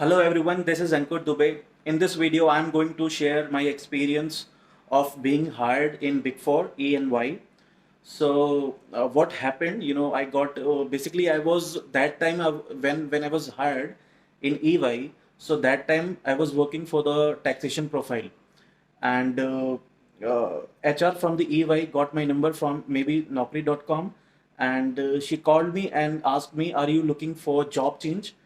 Hello everyone, this is Ankur Dubey. In this video, I'm going to share my experience of being hired in Big Four EY. What happened? I got basically I was that time when I was hired in EY. So that time I was working for the taxation profile, and HR from the EY got my number from maybe Naukri.com, and she called me and asked me, "Are you looking for job change?"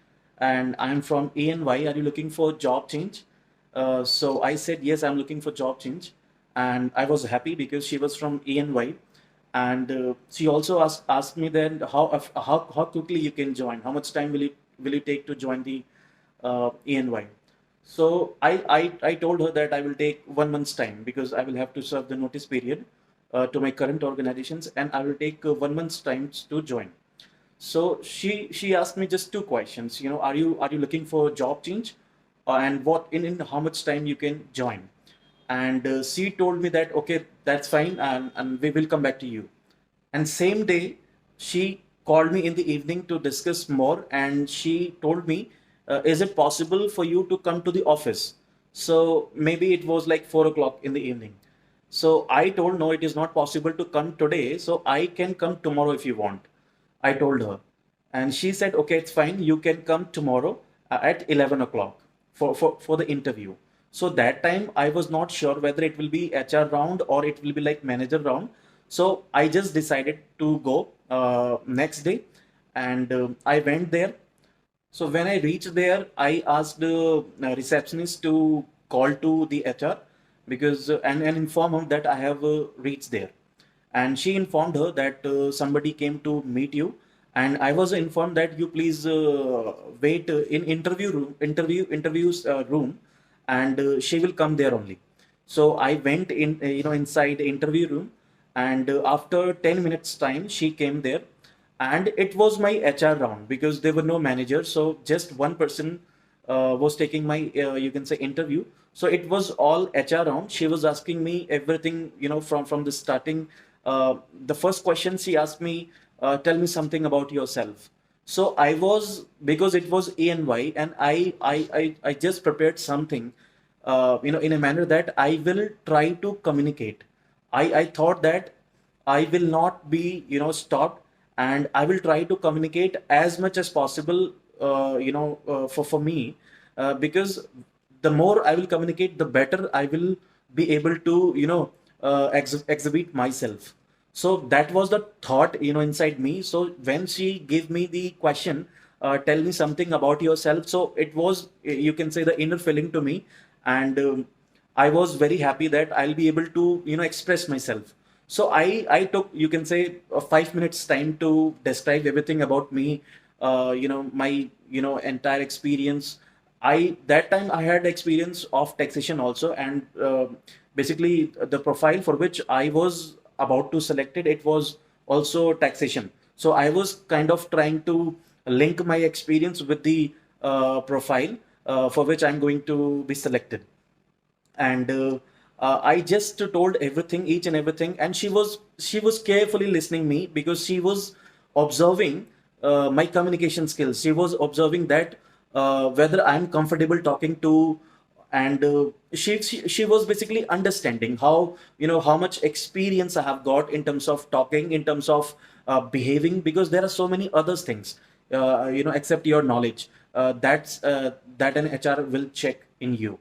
And I'm from ANY. Are you looking for job change? So I said yes, I'm looking for job change, and I was happy because she was from ANY, and she also asked me then how quickly you can join, how much time will you take to join the ANY. So I told her that I will take 1 month's time because I will have to serve the notice period to my current organizations, and I will take 1 month's time to join. So she asked me just two questions. Are you looking for job change, and what in how much time you can join? And she told me that okay, that's fine, and we will come back to you. And same day, she called me in the evening to discuss more, and she told me, "Is it possible for you to come to the office?" So maybe it was like 4 o'clock in the evening. So I told no, it is not possible to come today. So I can come tomorrow if you want. I told her, and she said, "Okay, it's fine. You can come tomorrow at 11 o'clock for the interview." So that time I was not sure whether it will be HR round or it will be like manager round. So I just decided to go next day, and I went there. So when I reached there, I asked the receptionist to call to the HR because and inform her that I have reached there. And she informed her that somebody came to meet you, and I was informed that you please wait in interviews room, and she will come there only. So I went in, inside the interview room, and after 10 minutes time, she came there, and it was my HR round because there were no managers, so just one person was taking my you can say interview. So it was all HR round. She was asking me everything, from the starting. The first question she asked me, "Tell me something about yourself." So I was, because it was ANY, and I just prepared something, in a manner that I will try to communicate. I thought that I will not be, stopped, and I will try to communicate as much as possible, for me, because the more I will communicate, the better I will be able to, exhibit myself. So that was the thought, inside me. So when she gave me the question, "Tell me something about yourself," so it was, you can say, the inner feeling to me, and I was very happy that I'll be able to, express myself. So I took, you can say, 5 minutes time to describe everything about me, my, entire experience. I That time I had experience of taxation also, and basically the profile for which I was about to select it was also taxation. So I was kind of trying to link my experience with the profile for which I'm going to be selected. And I just told everything, each and everything, and she was carefully listening me because she was observing my communication skills. She was observing that whether I'm comfortable talking to, and she was basically understanding how, how much experience I have got in terms of talking, in terms of behaving, because there are so many other things, except your knowledge, that an HR will check in you.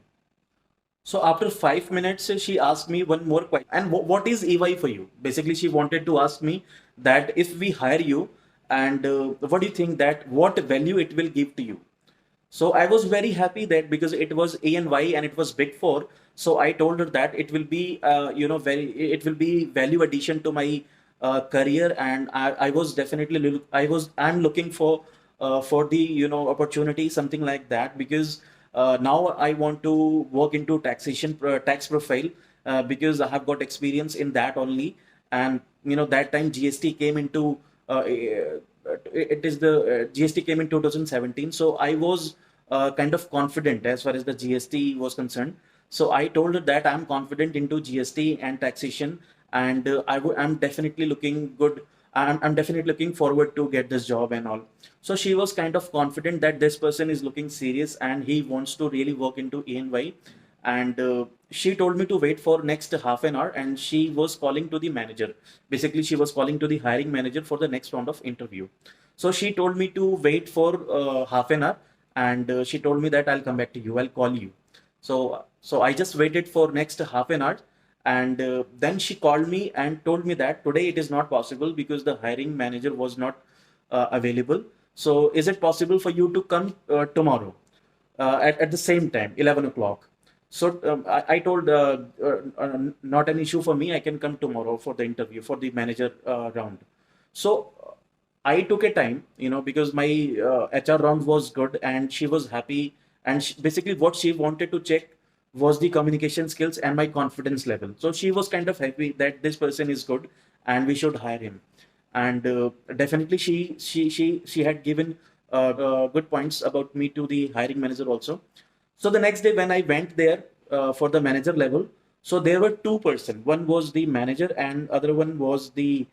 So after 5 minutes, she asked me one more question. And what is EY for you? Basically, she wanted to ask me that if we hire you, and what do you think, that what value it will give to you? So I was very happy that because it was ANY and it was Big Four. So I told her that it will be, it will be value addition to my career, and I was definitely, I'm looking for the, opportunity, something like that, because now I want to work into taxation, tax profile, because I have got experience in that only. And that time GST came into, it is the GST came in 2017. So I was kind of confident as far as the GST was concerned. So I told her that I'm confident into GST and taxation, and I'm definitely looking good I'm definitely looking forward to get this job and all. So she was kind of confident that this person is looking serious and he wants to really work into ENY. And she told me to wait for next half an hour, and she was calling to the manager. Basically, she was calling to the hiring manager for the next round of interview. So she told me to wait for half an hour, and she told me that I'll come back to you. I'll call you. So I just waited for next half an hour, and then she called me and told me that today it is not possible because the hiring manager was not available. So is it possible for you to come tomorrow at the same time, 11 o'clock? So I told, not an issue for me. I can come tomorrow for the interview for the manager round. So I took a time, because my HR round was good and she was happy. And basically, what she wanted to check was the communication skills and my confidence level. So she was kind of happy that this person is good and we should hire him. And definitely, she had given good points about me to the hiring manager also. So the next day when I went there for the manager level, so there were two-person. One was the manager and other one was the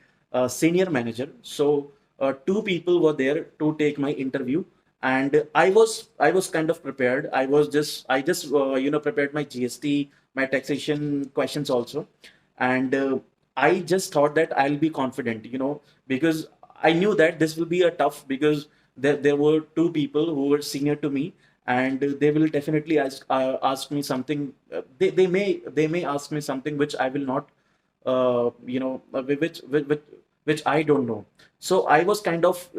senior manager. So two people were there to take my interview, and I was kind of prepared. I just prepared my GST, my taxation questions also, and I just thought that I'll be confident, because I knew that this will be a tough, because there were two people who were senior to me, and they will definitely ask me something. They may ask me something which I will not, which I don't know. So I was kind of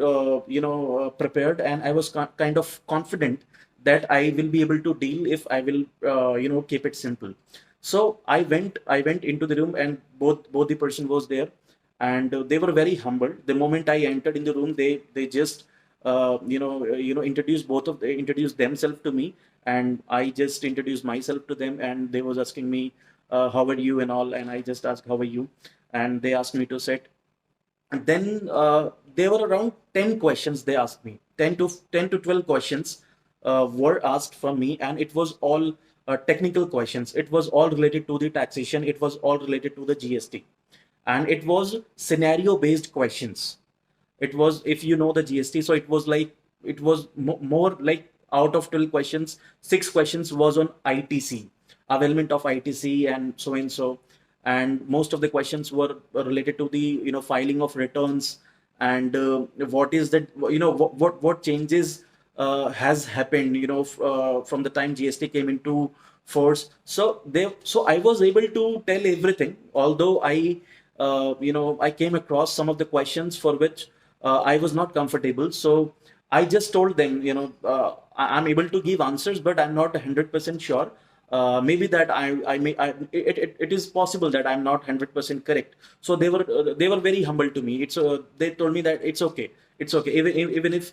prepared, and I was kind of confident that I will be able to deal if I will keep it simple. So I went into the room, and both the person was there, and they were very humble. The moment I entered in the room, they just introduced themselves to me, and I just introduced myself to them, and they was asking me, how are you and all, and I just asked how are you, and they asked me to sit. And then there were around 10 questions they asked me. 10 to 12 questions were asked from me, and it was all technical questions. It was all related to the taxation. It was all related to the GST. And it was scenario based questions. It was, if you know the GST, so it was more like, out of 12 questions, 6 questions was on ITC, availment of ITC, and so and so. And most of the questions were related to the filing of returns, and what is that, what changes has happened, from the time GST came into force. So I was able to tell everything, although I came across some of the questions for which I was not comfortable. So I just told them, I'm able to give answers, but I'm not 100% sure. Maybe that it is possible that I'm not 100% correct. So they were very humble to me. They told me that it's okay, even if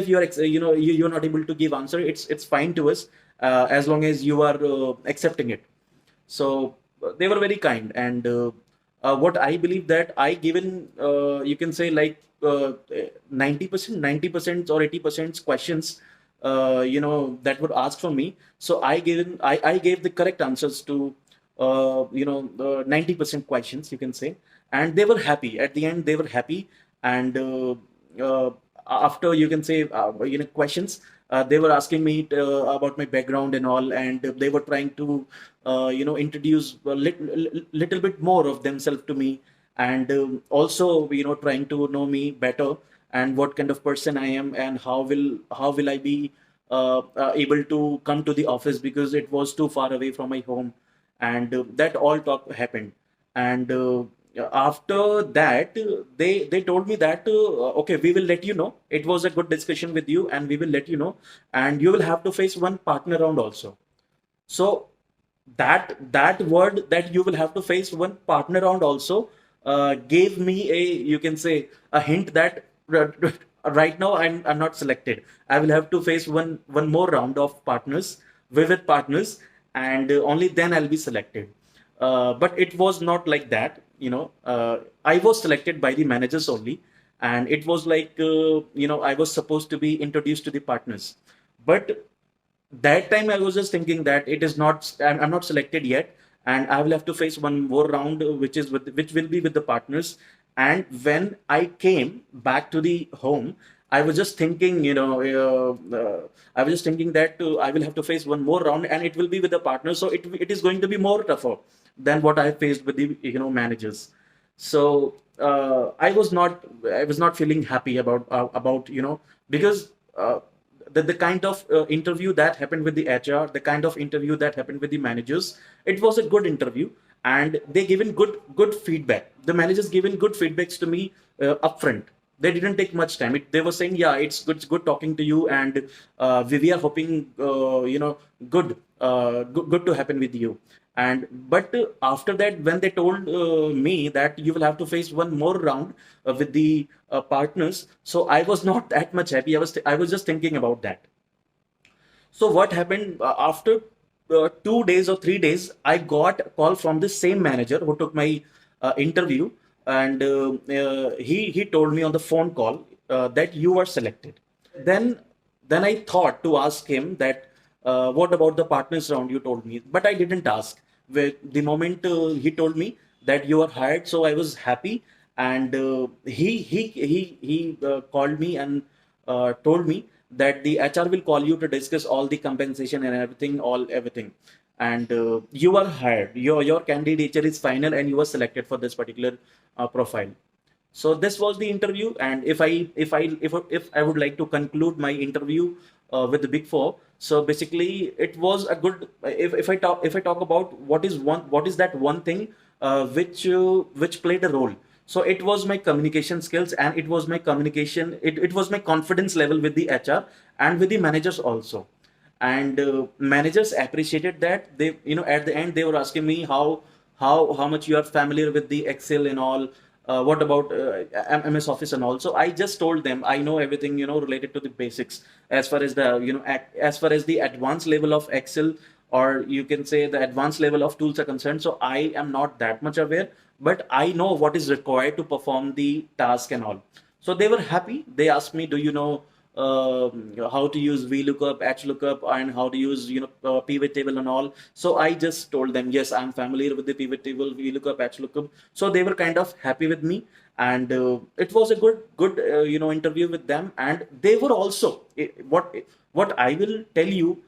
you are you're not able to give answer, it's fine to us, as long as you are accepting it. So they were very kind, and what I believe that I given, you can say, like 90% or 80% questions that were asked from me. So I gave the correct answers to 90% questions, you can say, and they were happy at the end. They were happy, and after, you can say, questions, they were asking me about my background and all, and they were trying to introduce a little bit more of themselves to me, and also trying to know me better, and what kind of person I am, and how will I be able to come to the office, because it was too far away from my home, and that all talk happened. And after that, they told me that, okay, we will let you know. It was a good discussion with you, and we will let you know, and you will have to face one partner round also. So that word, that you will have to face one partner round also, gave me a, you can say, a hint that right now I'm not selected. I will have to face one more round of partners, vivid partners, and only then I'll be selected. But it was not like that. I was selected by the managers only, and it was like, I was supposed to be introduced to the partners. But that time I was just thinking that it is not, I'm not selected yet, and I will have to face one more round, which will be with the partners. And when I came back to the home, I was just thinking, I was just thinking that I will have to face one more round, and it will be with the partner. So it is going to be more tougher than what I faced with the managers. So I was not feeling happy about because the kind of interview that happened with the HR, the kind of interview that happened with the managers, it was a good interview, and they given good feedback. The managers given good feedbacks to me upfront. They didn't take much time. They were saying, yeah, it's good talking to you, and we are hoping good to happen with you. And but after that, when they told me that you will have to face one more round with the partners, so I was not that much happy. I was just thinking about that. So what happened after 2 days or 3 days, I got a call from the same manager who took my interview, and he told me on the phone call that you are selected. Then I thought to ask him that what about the partners round you told me, but I didn't ask. The moment he told me that you are hired, so I was happy, and he called me and told me that the HR will call you to discuss all the compensation and everything, all everything, and you are hired. Your candidature is final, and you are selected for this particular profile. So this was the interview, and if I would like to conclude my interview with the Big Four, so basically it was a good. If I talk about what is that one thing which played a role. So it was my communication skills, and it was my communication. It was my confidence level with the HR and with the managers also, and managers appreciated that. They, at the end they were asking me how much you are familiar with the Excel and all, what about MS Office and all. So I just told them I know everything, related to the basics, as far as the as far as the advanced level of Excel, or you can say the advanced level of tools are concerned. So I am not that much aware, but I know what is required to perform the task and all. So they were happy. They asked me, do you know how to use VLOOKUP, HLOOKUP, and how to use pivot table and all. So I just told them, yes, I'm familiar with the pivot table, VLOOKUP, HLOOKUP. So they were kind of happy with me, and it was a good interview with them. And they were also what I will tell you.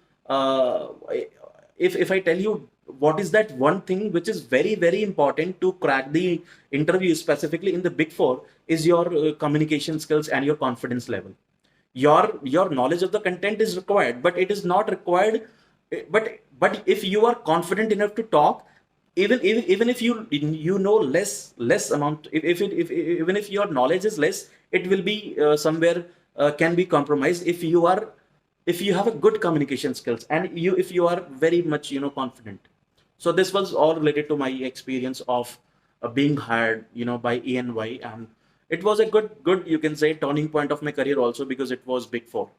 If I tell you what is that one thing which is very important to crack the interview, specifically in the Big Four, is your communication skills and your confidence level. Your knowledge of the content is required, but it is not required. But if you are confident enough to talk, even if you know less amount, if even if your knowledge is less, it will be somewhere can be compromised if you have a good communication skills, and if you are very much confident. So this was all related to my experience of being hired by ENY, and it was a good, you can say, turning point of my career also, because it was Big Four.